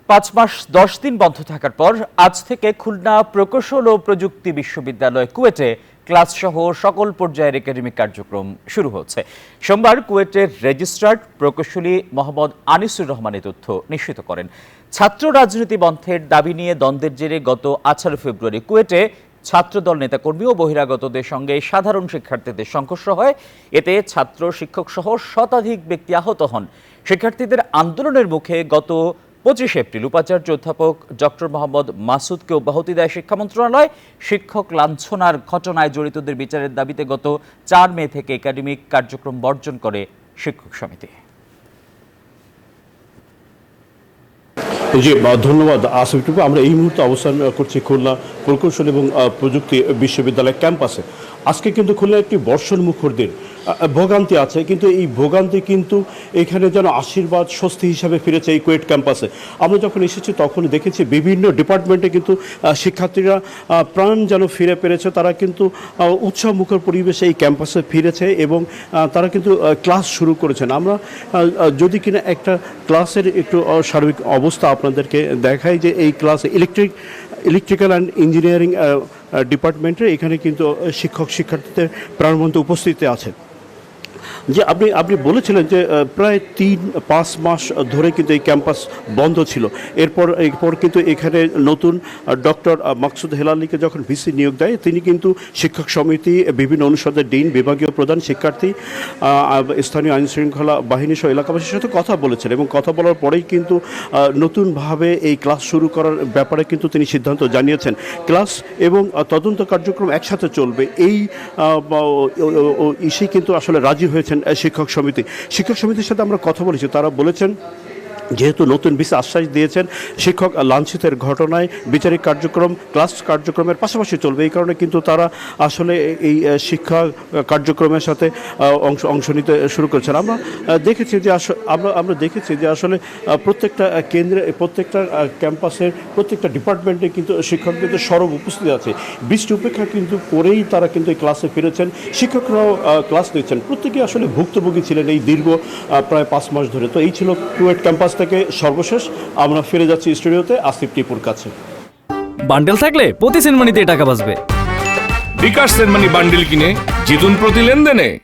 5 মাস 10 দিন বন্ধ থাকার পর আজ থেকে খুলনা প্রকৌশল ও প্রযুক্তি বিশ্ববিদ্যালয় কুয়েটে ক্লাস সহ সকল পর্যায়ের একাডেমিক কার্যক্রম শুরু হচ্ছে। সোমবার কুয়েটের রেজিস্ট্রার প্রকৌশলী মোহাম্মদ আনিসুর রহমান এ তথ্য নিশ্চিত করেন। ছাত্র রাজনীতি বন্ধের দাবি নিয়ে দ্বন্দ্বের জেরে গত 18 ফেব্রুয়ারি কুয়েটে ছাত্রদল নেতাকর্মী ও বহিরাগতদের সঙ্গে সাধারণ শিক্ষার্থীদের সংঘর্ষ হয়। এতে ছাত্র শিক্ষক সহ শতাধিক ব্যক্তি আহত হন। শিক্ষার্থীদের আন্দোলনের মুখে গত 25 এপ্রিল উপাচার্য অধ্যাপক ডক্টর মোহাম্মদ মাসুদকে অব্যাহতি দেয় শিক্ষা মন্ত্রণালয়। শিক্ষক লাঞ্ছনার ঘটনায় জড়িতদের বিচারের দাবিতে গত 4 মে থেকে একাডেমিক কার্যক্রম বর্জন করে শিক্ষক সমিতি। জি ধন্যবাদ আসিফ টুকু। আমরা এই মুহূর্তে অবস্থান করছি খুলনা প্রকৌশল এবং প্রযুক্তি বিশ্ববিদ্যালয় ক্যাম্পাসে। আজকে কিন্তু খুলনা একটি বর্ষণ মুখর দিন, ভোগান্তি আছে, কিন্তু এই ভোগান্তি কিন্তু এখানে যেন আশীর্বাদ স্বস্তি হিসাবে ফিরেছে এই কুয়েট ক্যাম্পাসে। আমরা যখন এসেছি তখন দেখেছি বিভিন্ন ডিপার্টমেন্টে কিন্তু শিক্ষার্থীরা প্রাণ যেন ফিরে পেরেছে। তারা কিন্তু উৎসব মুখর পরিবেশে এই ক্যাম্পাসে ফিরেছে এবং তারা কিন্তু ক্লাস শুরু করেছেন। আমরা যদি কিনা একটা ক্লাসের একটু সার্বিক অবস্থা আপনাদেরকে দেখাই, যে এই ক্লাসে ইলেকট্রিক্যাল অ্যান্ড ইঞ্জিনিয়ারিং ডিপার্টমেন্টের এখানে কিন্তু শিক্ষক শিক্ষার্থীদের প্রাণবন্ত উপস্থিতি আছে। যে আপনি বলেছিলেন যে প্রায় 3-5 মাস ধরে কিন্তু এই ক্যাম্পাস বন্ধ ছিল। এরপর কিন্তু এখানে নতুন ডক্টর মাকসুদ হেলালিকে যখন ভিসি নিয়োগ দেয়, তিনি কিন্তু শিক্ষক সমিতি, বিভিন্ন অনুষদের ডিন, বিভাগীয় প্রধান, শিক্ষার্থী, স্থানীয় আইনশৃঙ্খলা বাহিনী সহ এলাকাবাসীর সাথে কথা বলেছেন এবং কথা বলার পরেই কিন্তু নতুনভাবে এই ক্লাস শুরু করার ব্যাপারে কিন্তু তিনি সিদ্ধান্ত জানিয়েছেন। ক্লাস এবং তদন্ত কার্যক্রম একসাথে চলবে, এই ইসেই কিন্তু আসলে রাজি হয়েছেন শিক্ষক সমিতির সাথে আমরা কথা বলেছি। তারা বলেছেন, যেহেতু নতুন ভিসি আশ্বাস দিয়েছেন, শিক্ষক লাঞ্ছিতের ঘটনায় বিচারিক কার্যক্রম ক্লাস কার্যক্রমের পাশাপাশি চলবে। এই কারণে কিন্তু তারা আসলে এই শিক্ষা কার্যক্রমের সাথে অংশ নিতে শুরু করেছেন। আমরা দেখেছি যে আসলে প্রত্যেকটা কেন্দ্রে, প্রত্যেকটা ক্যাম্পাসের প্রত্যেকটা ডিপার্টমেন্টে কিন্তু শিক্ষকদের সরব উপস্থিত আছে। বৃষ্টি উপেক্ষা কিন্তু করেই তারা কিন্তু এই ক্লাসে ফিরেছেন। শিক্ষকরাও ক্লাস নিচ্ছেন। প্রত্যেকে আসলে ভুক্তভোগী ছিলেন এই দীর্ঘ প্রায় 5 মাস ধরে। তো এই ছিল কুয়েট ক্যাম্পাস থেকে সর্বশেষ। আমরা ফিরে যাচ্ছি স্টুডিওতে আসিফ টিপুর কাছে। বান্ডেল থাকলে প্রতি সেনমানিতে টাকা বাঁচবে। বিকাশ সেনমানি বান্ডেল কিনে জিতুন প্রতি লেনদেনে।